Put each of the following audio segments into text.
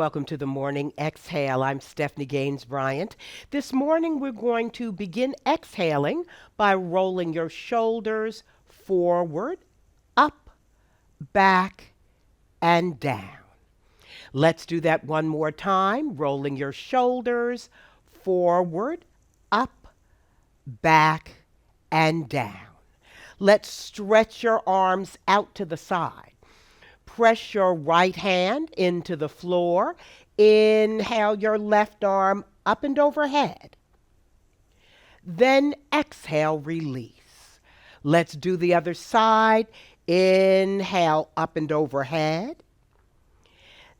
welcome to the Morning Exhale. I'm Stephanie Gaines-Bryant. This morning we're going to begin exhaling by rolling your shoulders forward, up, back, and down. Let's do that one more time. Rolling your shoulders forward, up, back, and down. Let's stretch your arms out to the side. Press your right hand into the floor. Inhale your left arm up and overhead. Then exhale, release. Let's do the other side. Inhale up and overhead.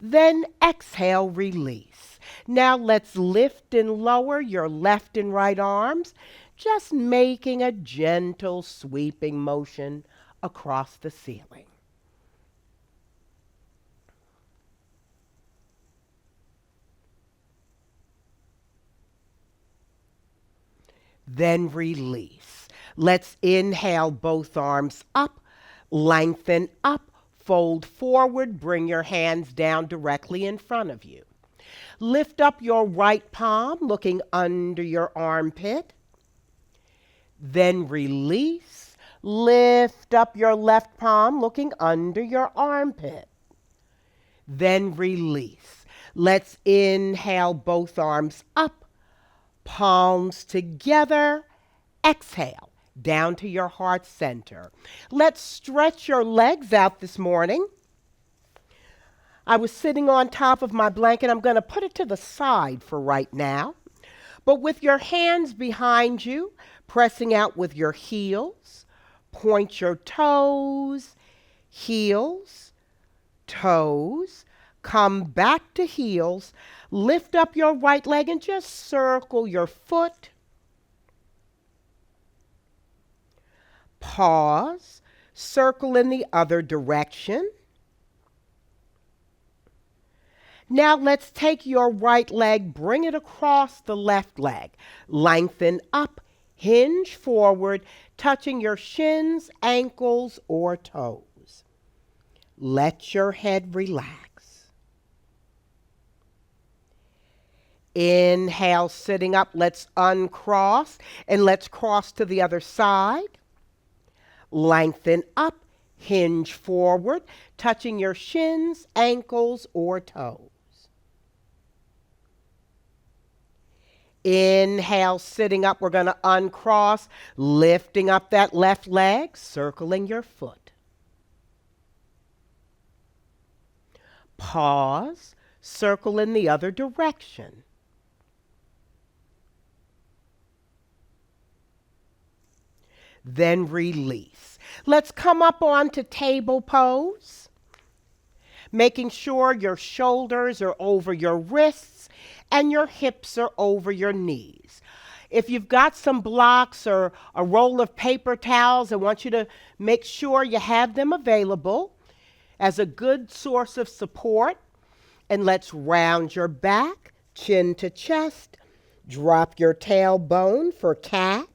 Then exhale, release. Now let's lift and lower your left and right arms, just making a gentle sweeping motion across the ceiling. Then release. Let's inhale both arms up, lengthen up, fold forward, bring your hands down directly in front of you. Lift up your right palm, looking under your armpit. Then release. Lift up your left palm, looking under your armpit. Then release. Let's inhale both arms up, palms together. Exhale down to your heart center. Let's stretch your legs out this morning. I was sitting on top of my blanket. I'm going to put it to the side for right now. But with your hands behind you, pressing out with your heels, point your toes, heels, toes, come back to heels, lift up your right leg and just circle your foot. Pause, circle in the other direction. Now let's take your right leg, bring it across the left leg. Lengthen up, hinge forward, touching your shins, ankles, or toes. Let your head relax. Inhale, sitting up. Let's uncross and let's cross to the other side. Lengthen up, hinge forward, touching your shins, ankles, or toes. Inhale, sitting up. We're going to uncross, lifting up that left leg, circling your foot. Pause, circle in the other direction. Then release. Let's come up onto table pose, making sure your shoulders are over your wrists and your hips are over your knees. If you've got some blocks or a roll of paper towels, I want you to make sure you have them available as a good source of support. And let's round your back, chin to chest, drop your tailbone for cat.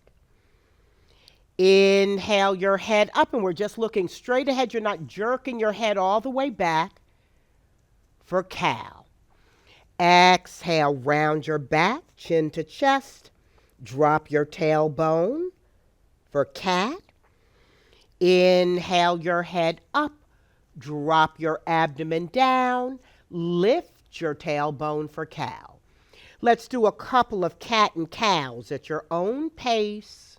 Inhale your head up, and we're just looking straight ahead. You're not jerking your head all the way back for cow. Exhale, round your back, chin to chest. Drop your tailbone for cat. Inhale your head up. Drop your abdomen down. Lift your tailbone for cow. Let's do a couple of cat and cows at your own pace.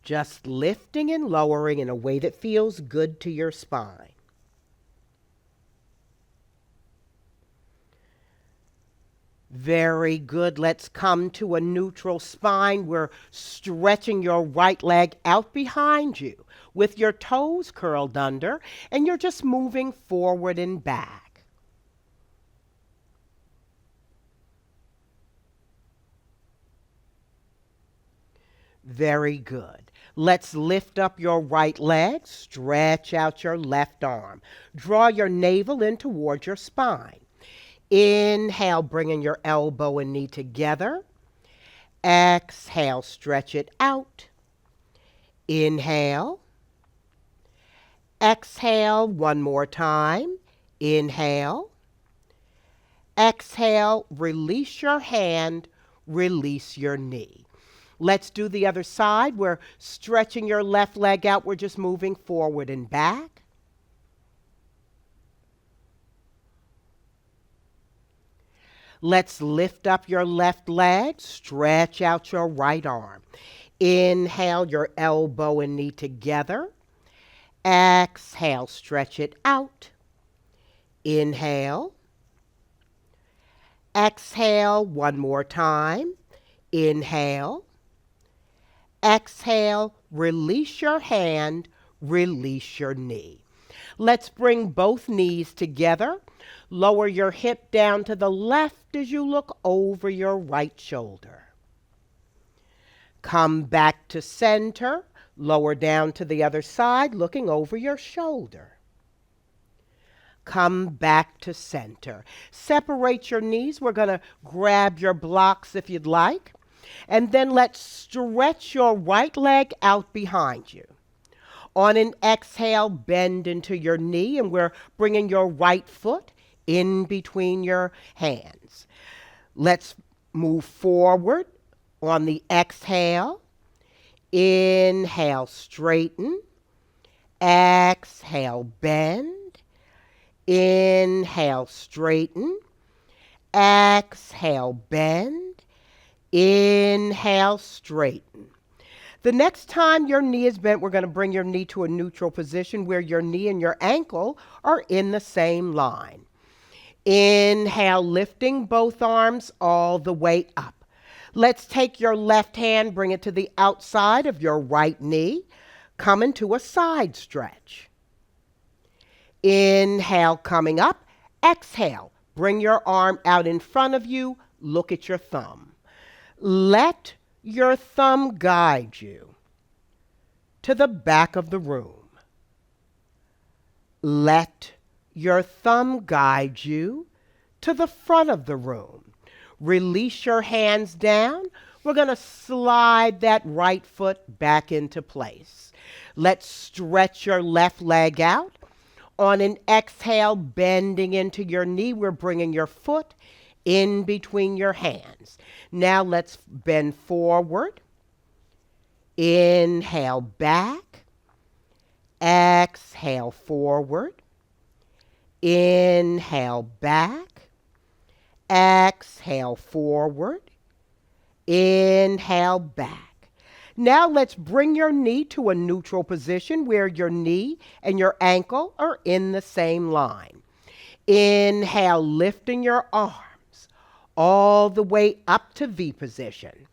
Just lifting and lowering in a way that feels good to your spine. Very good. Let's come to a neutral spine. We're stretching your right leg out behind you with your toes curled under, and you're just moving forward and back. Very good. Let's lift up your right leg, stretch out your left arm. Draw your navel in towards your spine. Inhale, bringing your elbow and knee together. Exhale, stretch it out. Inhale. Exhale one more time. Inhale. Exhale, release your hand, release your knee. Let's do the other side. We're stretching your left leg out. We're just moving forward and back. Let's lift up your left leg, stretch out your right arm. Inhale, your elbow and knee together. Exhale, stretch it out. Inhale. Exhale one more time. Inhale. Exhale, release your hand, release your knee. Let's bring both knees together. Lower your hip down to the left as you look over your right shoulder. Come back to center. Lower down to the other side, looking over your shoulder. Come back to center. Separate your knees. We're going to grab your blocks if you'd like. And then let's stretch your right leg out behind you. On an exhale, bend into your knee, and we're bringing your right foot in between your hands. Let's move forward on the exhale. Inhale, straighten. Exhale, bend. Inhale, straighten. Exhale, bend. Inhale, straighten. The next time your knee is bent, we're going to bring your knee to a neutral position where your knee and your ankle are in the same line. Inhale, lifting both arms all the way up. Let's take your left hand, bring it to the outside of your right knee. Come into a side stretch. Inhale, coming up. Exhale, bring your arm out in front of you. Look at your thumb. Let your thumb guide you to the back of the room. Let your thumb guide you to the front of the room. Release your hands down. We're going to slide that right foot back into place. Let's stretch your left leg out. On an exhale, bending into your knee, we're bringing your foot in between your hands. Now let's bend forward. Inhale, back. Exhale, forward. Inhale, back. Exhale, forward. Inhale, back. Now let's bring your knee to a neutral position where your knee and your ankle are in the same line. Inhale, lifting your arms all the way up to V position.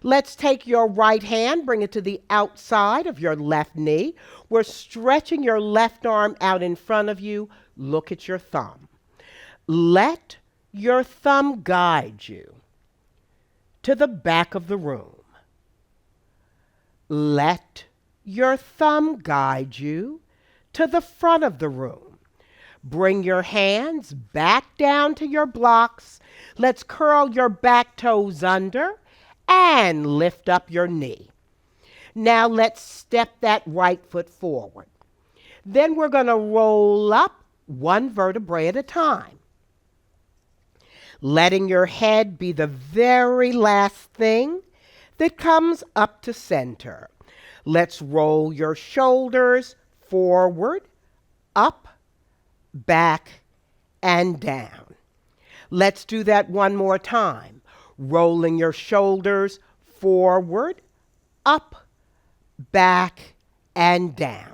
Let's take your right hand, bring it to the outside of your left knee. We're stretching your left arm out in front of you. Look at your thumb. Let your thumb guide you to the back of the room. Let your thumb guide you to the front of the room. Bring your hands back down to your blocks. Let's curl your back toes under and lift up your knee. Now let's step that right foot forward. Then we're going to roll up one vertebrae at a time, letting your head be the very last thing that comes up to center. Let's roll your shoulders forward, up, back, and down. Let's do that one more time. Rolling your shoulders forward, up, back, and down.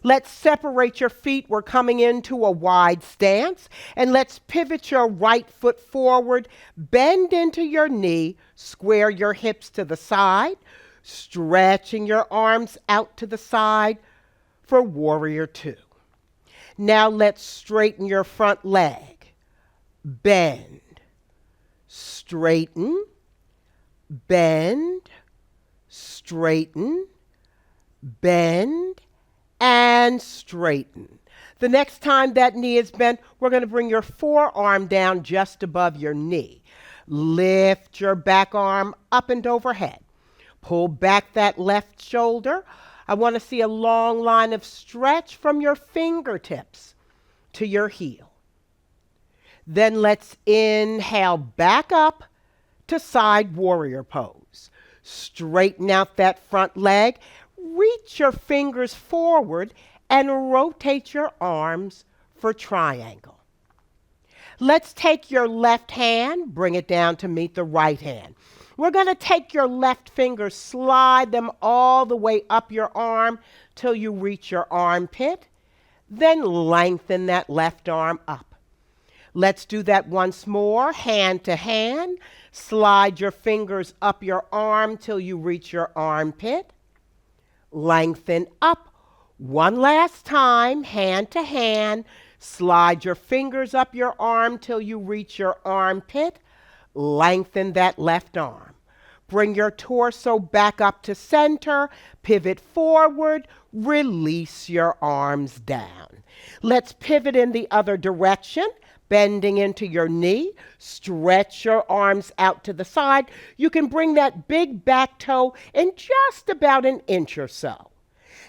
Let's separate your feet. We're coming into a wide stance. And let's pivot your right foot forward, bend into your knee, square your hips to the side, stretching your arms out to the side for warrior two. Now let's straighten your front leg. Bend, straighten, bend, straighten, bend, and straighten. The next time that knee is bent, we're going to bring your forearm down just above your knee. Lift your back arm up and overhead. Pull back that left shoulder. I want to see a long line of stretch from your fingertips to your heel. Then let's inhale back up to side warrior pose. Straighten out that front leg. Reach your fingers forward and rotate your arms for triangle. Let's take your left hand, bring it down to meet the right hand. We're going to take your left finger, slide them all the way up your arm till you reach your armpit. Then lengthen that left arm up. Let's do that once more, hand to hand. Slide your fingers up your arm till you reach your armpit. Lengthen up. One last time, hand to hand. Slide your fingers up your arm till you reach your armpit. Lengthen that left arm. Bring your torso back up to center. Pivot forward. Release your arms down. Let's pivot in the other direction. Bending into your knee, stretch your arms out to the side. You can bring that big back toe in just about an inch or so.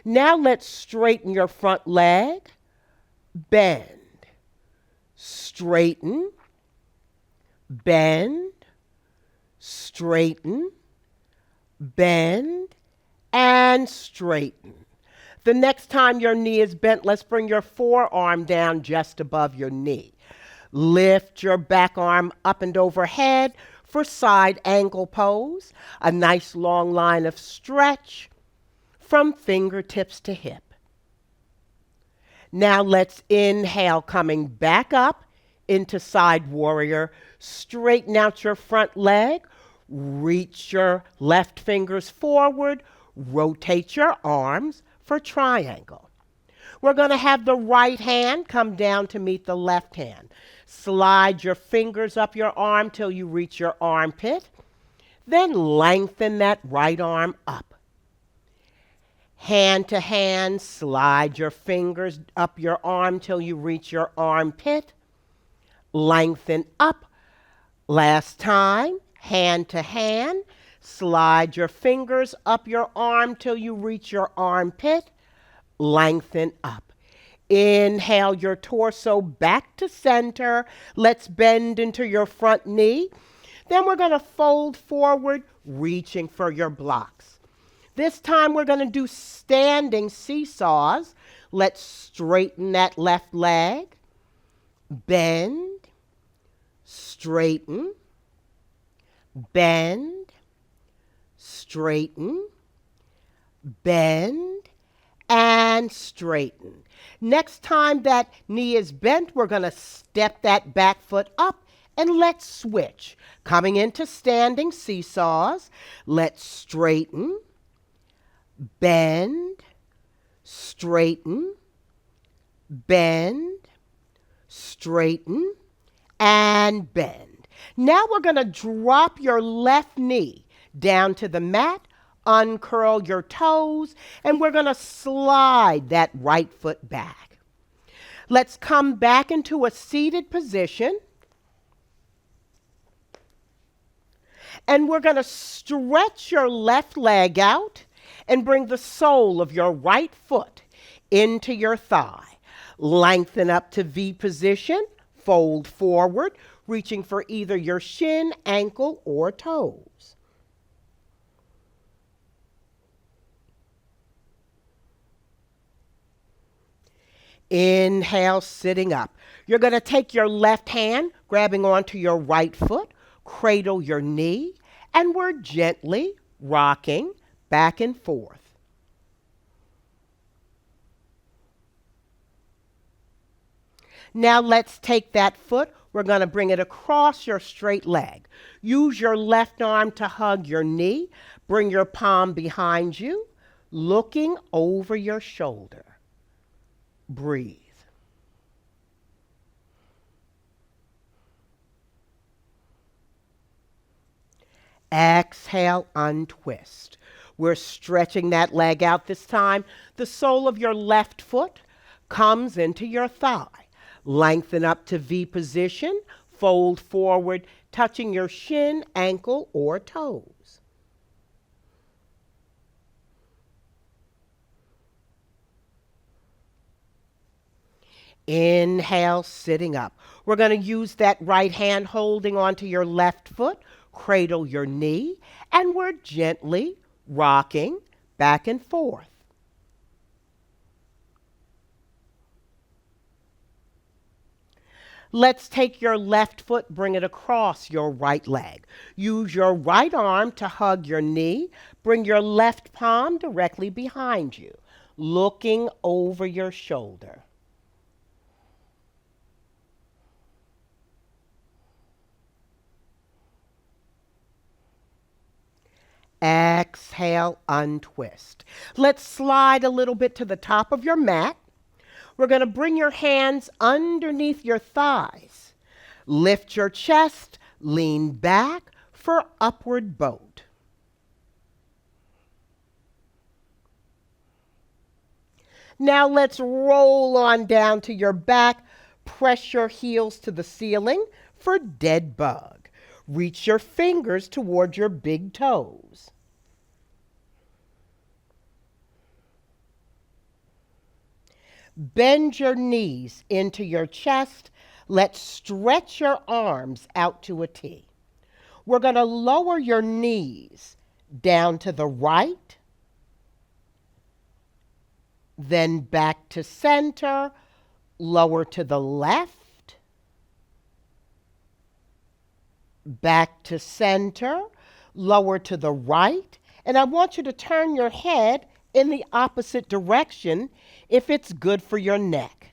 Now let's straighten your front leg, bend, straighten, bend, straighten, bend, and straighten. The next time your knee is bent, let's bring your forearm down just above your knee. Lift your back arm up and overhead for side ankle pose. A nice long line of stretch from fingertips to hip. Now let's inhale, coming back up into side warrior. Straighten out your front leg. Reach your left fingers forward. Rotate your arms for triangle. We're going to have the right hand come down to meet the left hand. Slide your fingers up your arm till you reach your armpit. Then lengthen that right arm up. Hand to hand, slide your fingers up your arm till you reach your armpit. Lengthen up. Last time, hand to hand, slide your fingers up your arm till you reach your armpit. Lengthen up. Inhale your torso back to center. Let's bend into your front knee. Then we're going to fold forward, reaching for your blocks. This time we're going to do standing seesaws. Let's straighten that left leg. Bend, straighten, bend, straighten, bend, and straighten. Next time that knee is bent, we're going to step that back foot up and let's switch. Coming into standing seesaws, let's straighten, bend, straighten, bend, straighten, and bend. Now we're going to drop your left knee down to the mat. Uncurl your toes, and we're going to slide that right foot back. Let's come back into a seated position. And we're going to stretch your left leg out and bring the sole of your right foot into your thigh. Lengthen up to V position, fold forward, reaching for either your shin, ankle, or toes. Inhale, sitting up. You're going to take your left hand, grabbing onto your right foot, cradle your knee, and we're gently rocking back and forth. Now let's take that foot. We're going to bring it across your straight leg. Use your left arm to hug your knee. Bring your palm behind you, looking over your shoulder. Breathe. Exhale, untwist. We're stretching that leg out this time. The sole of your left foot comes into your thigh. Lengthen up to V position. Fold forward, touching your shin, ankle, or toes. Inhale, sitting up. We're going to use that right hand holding onto your left foot, cradle your knee, and we're gently rocking back and forth. Let's take your left foot, bring it across your right leg. Use your right arm to hug your knee. Bring your left palm directly behind you, looking over your shoulder. Exhale, untwist. Let's slide a little bit to the top of your mat. We're going to bring your hands underneath your thighs. Lift your chest, lean back for upward boat. Now let's roll on down to your back. Press your heels to the ceiling for dead bug. Reach your fingers toward your big toes. Bend your knees into your chest. Let's stretch your arms out to a T. We're going to lower your knees down to the right, then back to center, lower to the left, back to center, lower to the right, and I want you to turn your head in the opposite direction if it's good for your neck.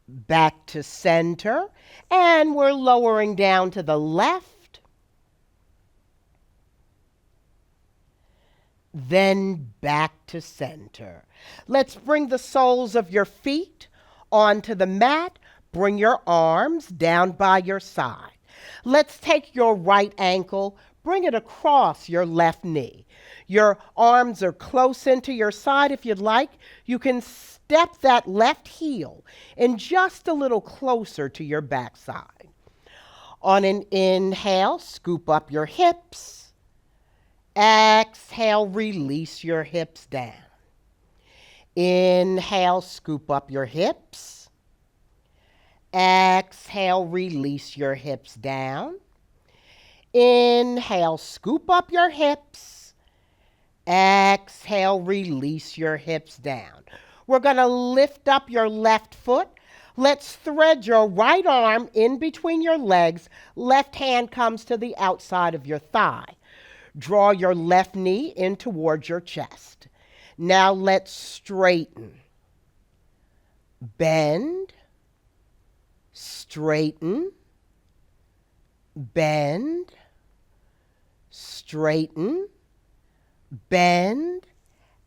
Back to center, and we're lowering down to the left, then back to center. Let's bring the soles of your feet onto the mat. Bring your arms down by your side. Let's take your right ankle, bring it across your left knee. Your arms are close into your side. If you'd like, you can step that left heel in just a little closer to your backside. On an inhale, scoop up your hips. Exhale, release your hips down. Inhale, scoop up your hips. Exhale, release your hips down. Inhale, scoop up your hips. Exhale, release your hips down. We're going to lift up your left foot. Let's thread your right arm in between your legs. Left hand comes to the outside of your thigh. Draw your left knee in towards your chest. Now let's straighten. Bend. Straighten. Bend. Straighten. Bend.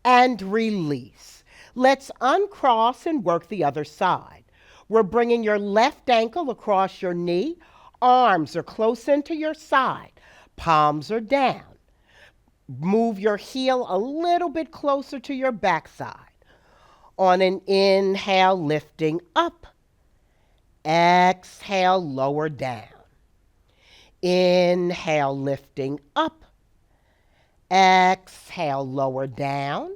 And release. Let's uncross and work the other side. We're bringing your left ankle across your knee. Arms are close into your side. Palms are down. Move your heel a little bit closer to your backside. On an inhale, lifting up. Exhale, lower down. Inhale, lifting up. Exhale, lower down.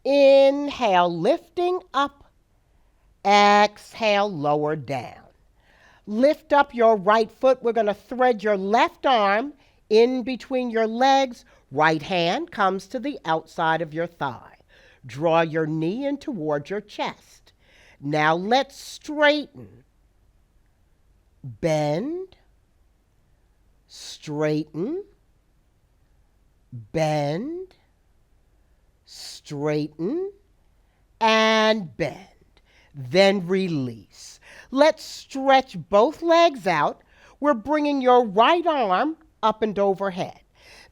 Inhale, lifting up. Exhale, lower down. Lift up your right foot. We're going to thread your left arm in between your legs. Right hand comes to the outside of your thigh. Draw your knee in toward your chest. Now let's straighten. Bend. Straighten. Bend. Straighten. And bend. Then release. Let's stretch both legs out. We're bringing your right arm up and overhead.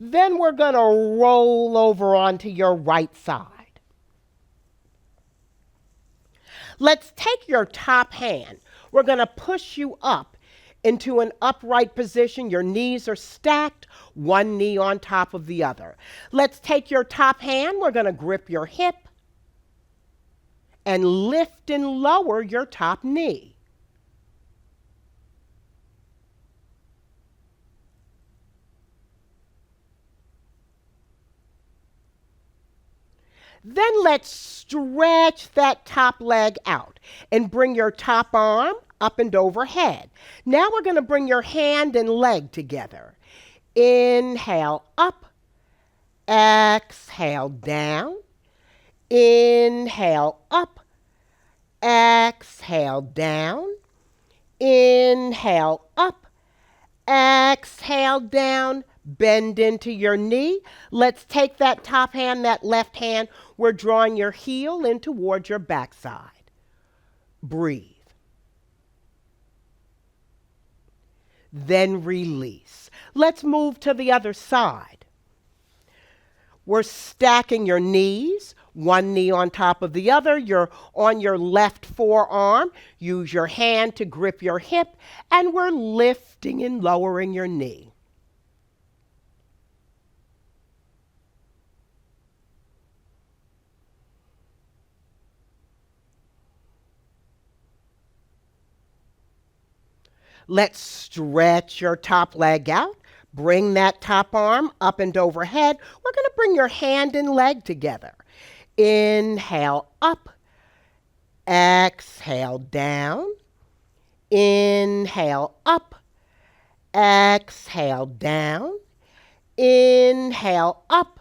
Then we're going to roll over onto your right side. Let's take your top hand. We're going to push you up into an upright position. Your knees are stacked, one knee on top of the other. Let's take your top hand. We're going to grip your hip and lift and lower your top knee. Then let's stretch that top leg out and bring your top arm up and overhead. Now we're going to bring your hand and leg together. Inhale up, exhale down. Inhale up, exhale down. Inhale up, exhale down. Bend into your knee. Let's take that top hand, that left hand. We're drawing your heel in towards your backside. Breathe. Then release. Let's move to the other side. We're stacking your knees, one knee on top of the other. You're on your left forearm. Use your hand to grip your hip, and we're lifting and lowering your knee. Let's stretch your top leg out. Bring that top arm up and overhead. We're going to bring your hand and leg together. Inhale up. Exhale down. Inhale up. Exhale down. Inhale up.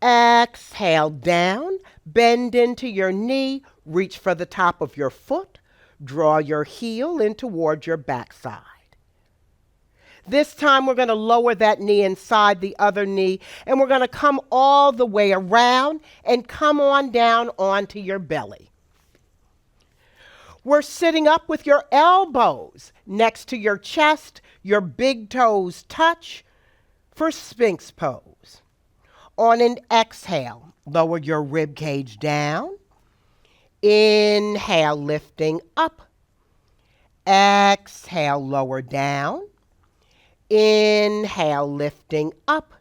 Exhale down. Bend into your knee. Reach for the top of your foot. Draw your heel in towards your backside. This time we're going to lower that knee inside the other knee, and we're going to come all the way around and come on down onto your belly. We're sitting up with your elbows next to your chest, your big toes touch for Sphinx pose. On an exhale, lower your rib cage down. Inhale, lifting up. Exhale, lower down. Inhale, lifting up.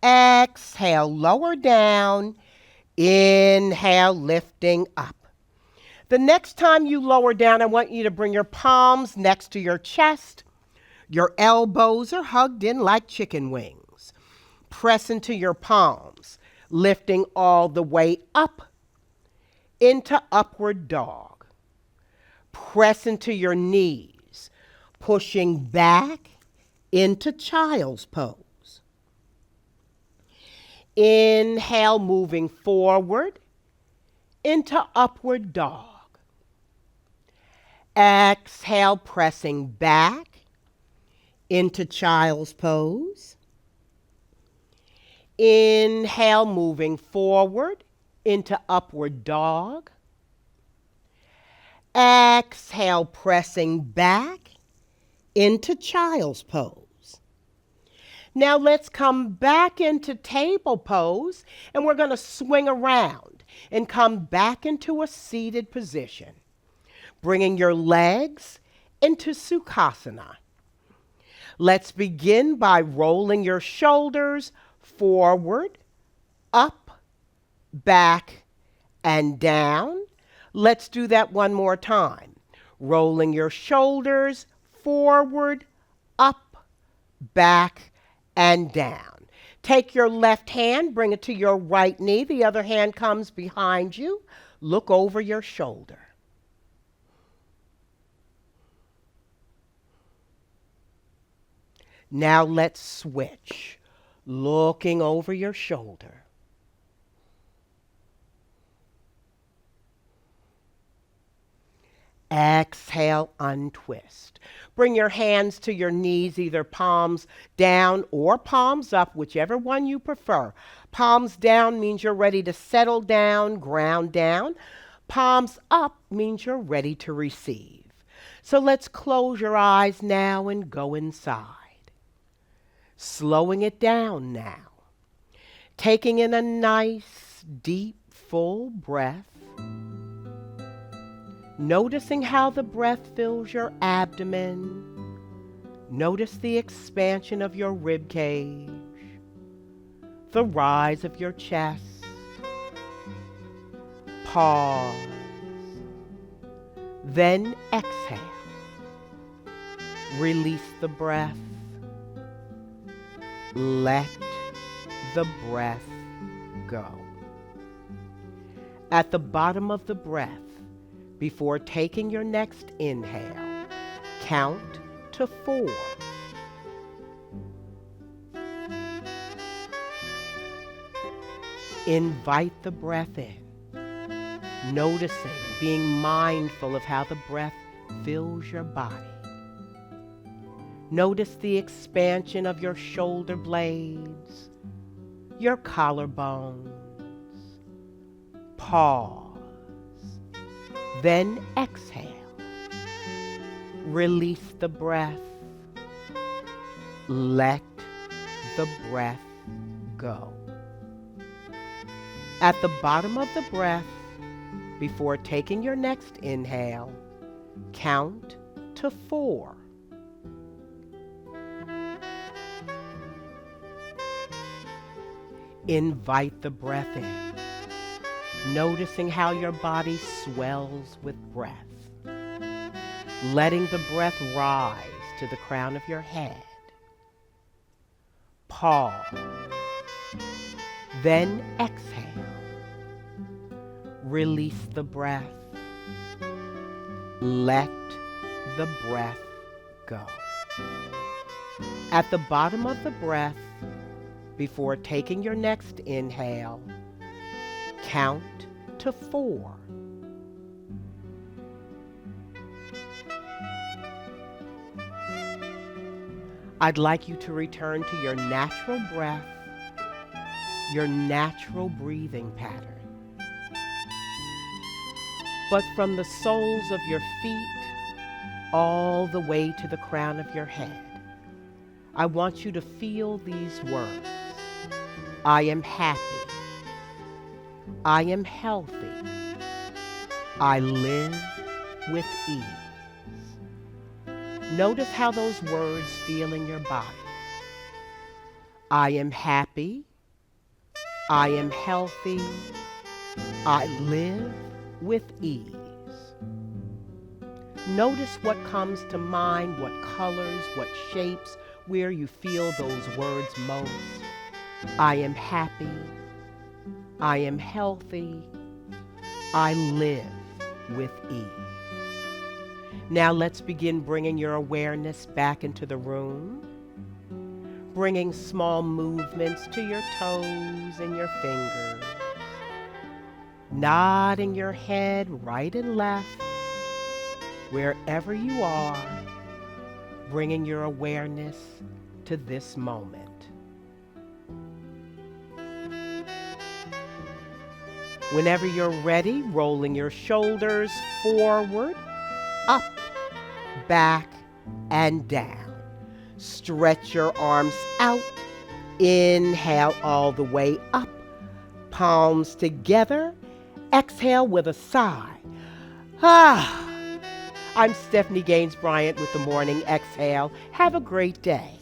Exhale, lower down. Inhale, lifting up. The next time you lower down, I want you to bring your palms next to your chest. Your elbows are hugged in like chicken wings. Press into your palms, lifting all the way up into upward dog. Press into your knees, pushing back into child's pose. Inhale, moving forward into upward dog. Exhale, pressing back into child's pose. Inhale, moving forward into upward dog. Exhale, pressing back into child's pose. Now let's come back into table pose, and we're going to swing around and come back into a seated position, bringing your legs into Sukhasana. Let's begin by rolling your shoulders forward, up, back, and down. Let's do that one more time. Rolling your shoulders forward, up, back, and down. Take your left hand, bring it to your right knee. The other hand comes behind you. Look over your shoulder. Now let's switch. Looking over your shoulder. Exhale, untwist. Bring your hands to your knees, either palms down or palms up, whichever one you prefer. Palms down means you're ready to settle down, ground down. Palms up means you're ready to receive. So let's close your eyes now and go inside. Slowing it down now. Taking in a nice, deep, full breath. Noticing how the breath fills your abdomen. Notice the expansion of your rib cage, the rise of your chest. Pause. Then exhale. Release the breath. Let the breath go. At the bottom of the breath, before taking your next inhale, count to 4. Invite the breath in, noticing, being mindful of how the breath fills your body. Notice the expansion of your shoulder blades, your collarbones. Pause. Then exhale. Release the breath. Let the breath go. At the bottom of the breath, before taking your next inhale, count to 4. Invite the breath in, noticing how your body swells with breath, letting the breath rise to the crown of your head. Pause. Then exhale. Release the breath. Let the breath go. At the bottom of the breath, before taking your next inhale, count to 4. I'd like you to return to your natural breath, your natural breathing pattern. But from the soles of your feet all the way to the crown of your head, I want you to feel these words. I am happy. I am healthy. I live with ease. Notice how those words feel in your body. I am happy. I am healthy. I live with ease. Notice what comes to mind, what colors, what shapes, where you feel those words most. I am happy. I am healthy. I live with ease. Now let's begin bringing your awareness back into the room, bringing small movements to your toes and your fingers, nodding your head right and left, wherever you are, bringing your awareness to this moment. Whenever you're ready, rolling your shoulders forward, up, back, and down. Stretch your arms out. Inhale all the way up. Palms together. Exhale with a sigh. I'm Stephanie Gaines-Bryant with the Morning Exhale. Have a great day.